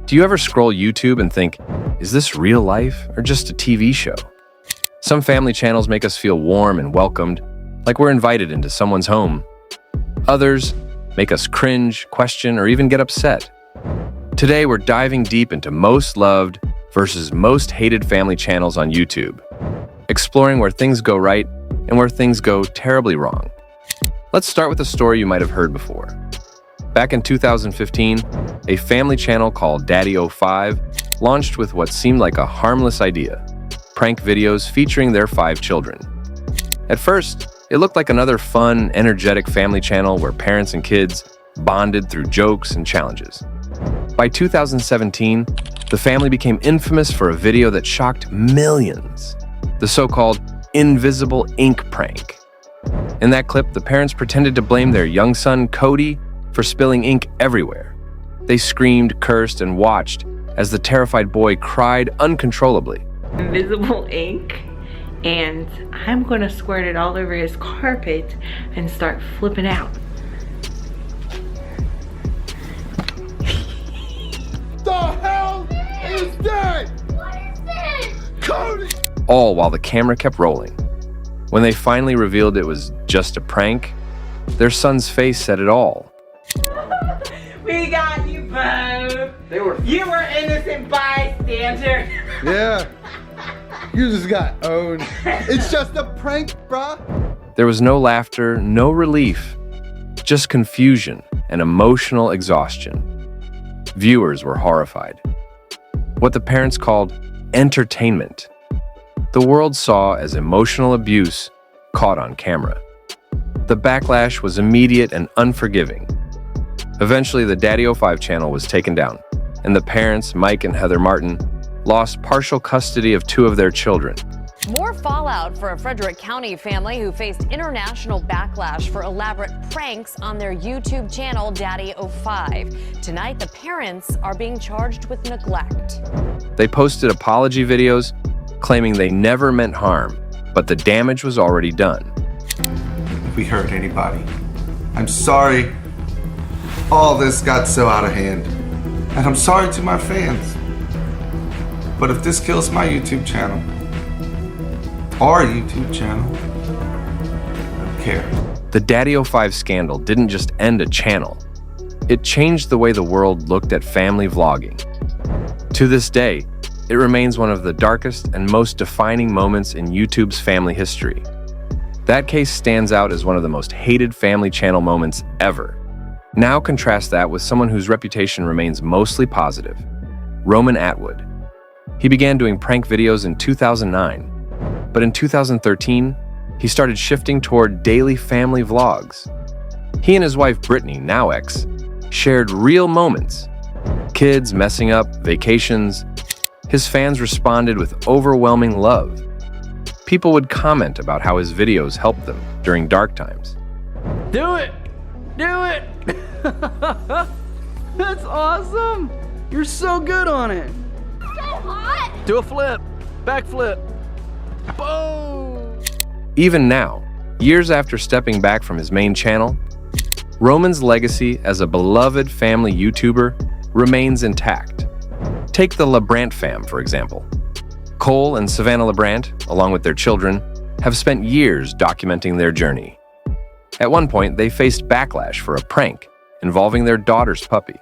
Do you ever scroll YouTube and think, is this real life or just a TV show? Some family channels make us feel warm and welcomed, like we're invited into someone's home. Others make us cringe, question, or even get upset. Today, we're diving deep into most loved versus most hated family channels on YouTube, exploring where things go right and where things go terribly wrong. Let's start with a story you might have heard before. Back in 2015, a family channel called Daddy05 launched with what seemed like a harmless idea: prank videos featuring their 5 children. At first, it looked like another fun, energetic family channel where parents and kids bonded through jokes and challenges. By 2017, the family became infamous for a video that shocked millions, the so-called invisible ink prank. In that clip, the parents pretended to blame their young son, Cody, for spilling ink everywhere. They screamed, cursed, and watched as the terrified boy cried uncontrollably. Invisible ink, and I'm gonna squirt it all over his carpet and start flipping out. The hell is that? What is this? Cody! All while the camera kept rolling. When they finally revealed it was just a prank, their son's face said it all. We got you both. You were innocent bystander. Yeah. You just got owned. It's just a prank, bruh. There was no laughter, no relief, just confusion and emotional exhaustion. Viewers were horrified. What the parents called entertainment, the world saw as emotional abuse caught on camera. The backlash was immediate and unforgiving. Eventually, the Daddy05 channel was taken down, and the parents, Mike and Heather Martin, lost partial custody of 2 of their children. More fallout for a Frederick County family who faced international backlash for elaborate pranks on their YouTube channel, Daddy05. Tonight, the parents are being charged with neglect. They posted apology videos claiming they never meant harm, but the damage was already done. If we hurt anybody, I'm sorry all this got so out of hand. And I'm sorry to my fans. But if this kills my YouTube channel, our YouTube channel, I don't care. The Daddy05 scandal didn't just end a channel. It changed the way the world looked at family vlogging. To this day, it remains one of the darkest and most defining moments in YouTube's family history. That case stands out as one of the most hated family channel moments ever. Now contrast that with someone whose reputation remains mostly positive, Roman Atwood. He began doing prank videos in 2009, but in 2013, he started shifting toward daily family vlogs. He and his wife Brittany, now ex, shared real moments: kids messing up, vacations. His fans responded with overwhelming love. People would comment about how his videos helped them during dark times. Do it! Do it! That's awesome! You're so good on it! So hot! Do a flip! Backflip! Boom! Even now, years after stepping back from his main channel, Roman's legacy as a beloved family YouTuber remains intact. Take the LeBrant fam, for example. Cole and Savannah LeBrant, along with their children, have spent years documenting their journey. At one point, they faced backlash for a prank involving their daughter's puppy.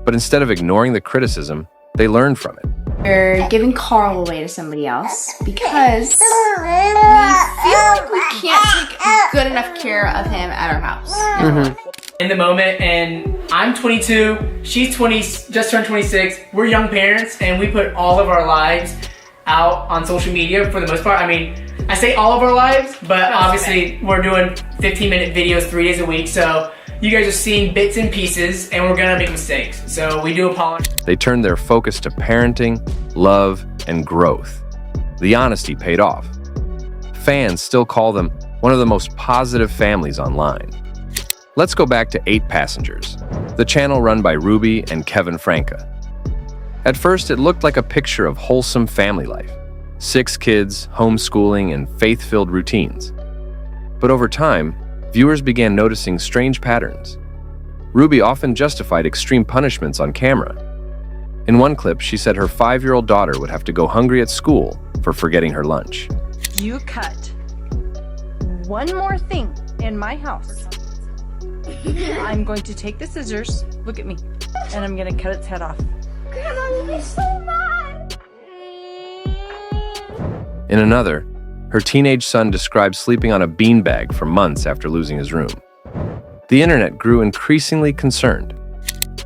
But instead of ignoring the criticism, they learned from it. We're giving Carl away to somebody else because we feel like we can't take good enough care of him at our house. In the moment, and I'm 22, she's 20, just turned 26. We're young parents, and we put all of our lives out on social media for the most part. I mean, I say all of our lives, but obviously we're doing 15-minute videos 3 days a week, so you guys are seeing bits and pieces, and we're gonna make mistakes. So we do apologize. They turned their focus to parenting, love, and growth. The honesty paid off. Fans still call them one of the most positive families online. Let's go back to 8 Passengers, the channel run by Ruby and Kevin Franca. At first, it looked like a picture of wholesome family life: 6 kids, homeschooling, and faith-filled routines. But over time, viewers began noticing strange patterns. Ruby often justified extreme punishments on camera. In one clip, she said her 5-year-old daughter would have to go hungry at school for forgetting her lunch. You cut one more thing in my house, I'm going to take the scissors, look at me, and I'm going to cut its head off. Grandma, you're so mad. In another, her teenage son described sleeping on a beanbag for months after losing his room. The internet grew increasingly concerned.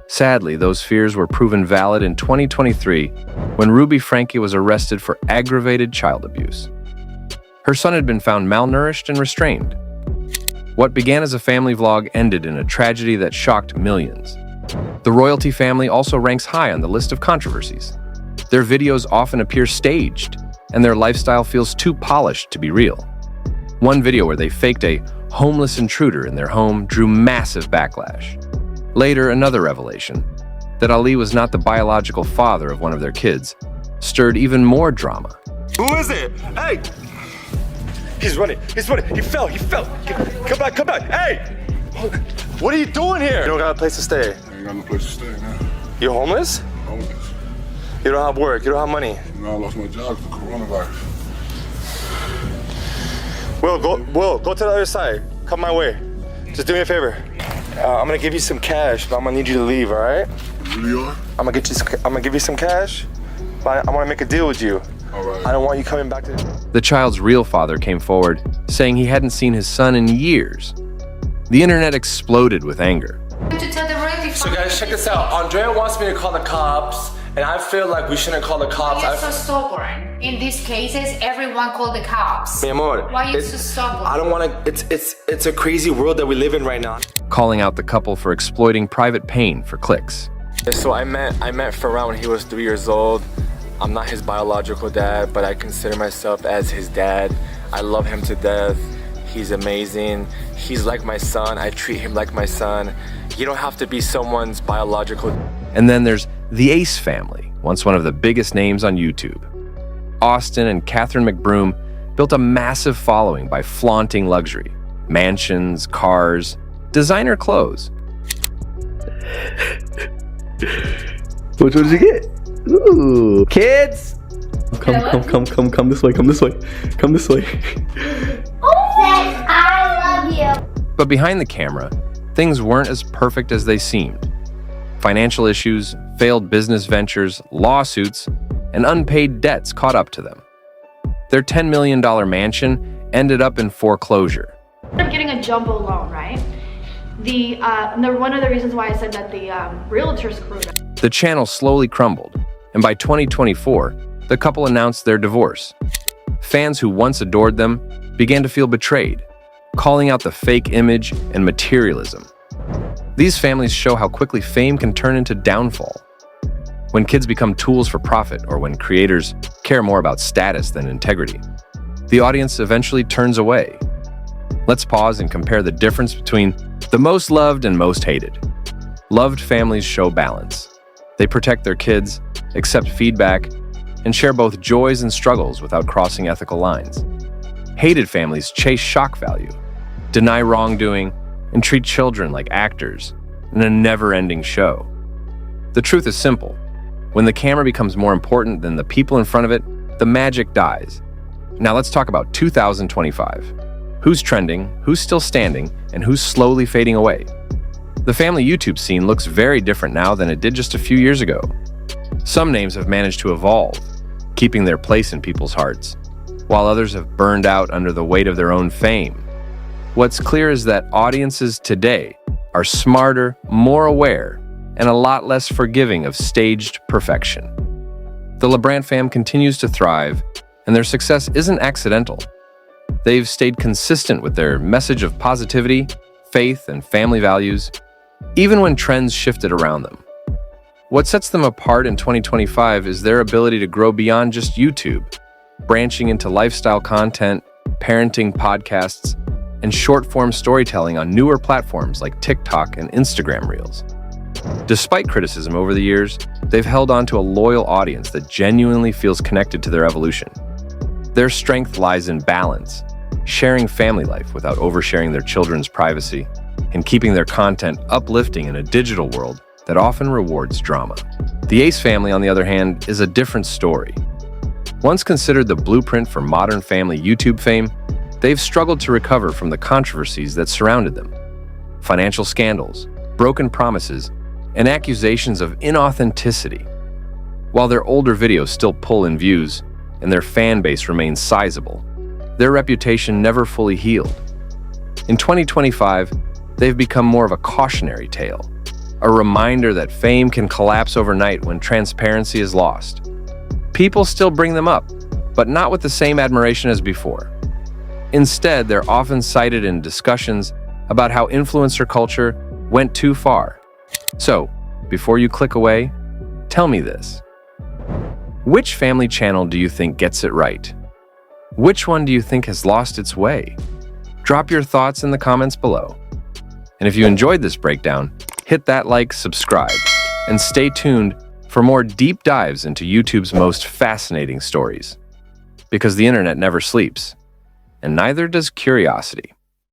Sadly, those fears were proven valid in 2023 when Ruby Franke was arrested for aggravated child abuse. Her son had been found malnourished and restrained. What began as a family vlog ended in a tragedy that shocked millions. The royalty family also ranks high on the list of controversies. Their videos often appear staged, and their lifestyle feels too polished to be real. One video where they faked a homeless intruder in their home drew massive backlash. Later, another revelation, that Ali was not the biological father of one of their kids, stirred even more drama. Who is it? Hey! He's running, he fell. Come back, hey! What are you doing here? You don't got a place to stay. I ain't got no place to stay now. You're homeless? Homeless. You don't have work, you don't have money. You know, I lost my job to coronavirus. Will, go to the other side. Come my way. Just do me a favor. I'm gonna give you some cash, but I'm gonna need you to leave, all right? You really are? I'm gonna give you some cash, but I wanna make a deal with you. All right. I don't want you coming back to... The child's real father came forward, saying he hadn't seen his son in years. The internet exploded with anger. So guys, check this out. Andrea wants me to call the cops, and I feel like we shouldn't call the cops. Why are you so stubborn? In these cases, everyone call the cops. Mi amor, why are you so stubborn? I don't want to. It's a crazy world that we live in right now. Calling out the couple for exploiting private pain for clicks. So I met Farrell when he was 3 years old. I'm not his biological dad, but I consider myself as his dad. I love him to death. He's amazing. He's like my son. I treat him like my son. You don't have to be someone's biological. And then there's the Ace family, once one of the biggest names on YouTube. Austin and Catherine McBroom built a massive following by flaunting luxury, mansions, cars, designer clothes. Which one did you get? Ooh, kids! Come this way, come this way. I love you. But behind the camera, things weren't as perfect as they seemed. Financial issues, failed business ventures, lawsuits, and unpaid debts caught up to them. Their $10 million mansion ended up in foreclosure. I'm getting a jumbo loan, right? One of the reasons why I said that the realtor screwed up. The channel slowly crumbled, and by 2024, the couple announced their divorce. Fans who once adored them began to feel betrayed, calling out the fake image and materialism. These families show how quickly fame can turn into downfall. When kids become tools for profit, or when creators care more about status than integrity, the audience eventually turns away. Let's pause and compare the difference between the most loved and most hated. Loved families show balance. They protect their kids, accept feedback, and share both joys and struggles without crossing ethical lines. Hated families chase shock value, deny wrongdoing, and treat children like actors in a never-ending show. The truth is simple. When the camera becomes more important than the people in front of it, the magic dies. Now let's talk about 2025. Who's trending, who's still standing, and who's slowly fading away? The family YouTube scene looks very different now than it did just a few years ago. Some names have managed to evolve, keeping their place in people's hearts, while others have burned out under the weight of their own fame. What's clear is that audiences today are smarter, more aware, and a lot less forgiving of staged perfection. The LeBrant fam continues to thrive, and their success isn't accidental. They've stayed consistent with their message of positivity, faith, and family values, even when trends shifted around them. What sets them apart in 2025 is their ability to grow beyond just YouTube, branching into lifestyle content, parenting podcasts, and short-form storytelling on newer platforms like TikTok and Instagram Reels. Despite criticism over the years, they've held on to a loyal audience that genuinely feels connected to their evolution. Their strength lies in balance, sharing family life without oversharing their children's privacy, and keeping their content uplifting in a digital world that often rewards drama. The Ace family, on the other hand, is a different story. Once considered the blueprint for modern family YouTube fame, they've struggled to recover from the controversies that surrounded them. Financial scandals, broken promises, and accusations of inauthenticity. While their older videos still pull in views and their fan base remains sizable, their reputation never fully healed. In 2025, they've become more of a cautionary tale, a reminder that fame can collapse overnight when transparency is lost. People still bring them up, but not with the same admiration as before. Instead, they're often cited in discussions about how influencer culture went too far. So, before you click away, tell me this. Which family channel do you think gets it right? Which one do you think has lost its way? Drop your thoughts in the comments below. And if you enjoyed this breakdown, hit that like, subscribe, and stay tuned for more deep dives into YouTube's most fascinating stories. Because the internet never sleeps, and neither does curiosity.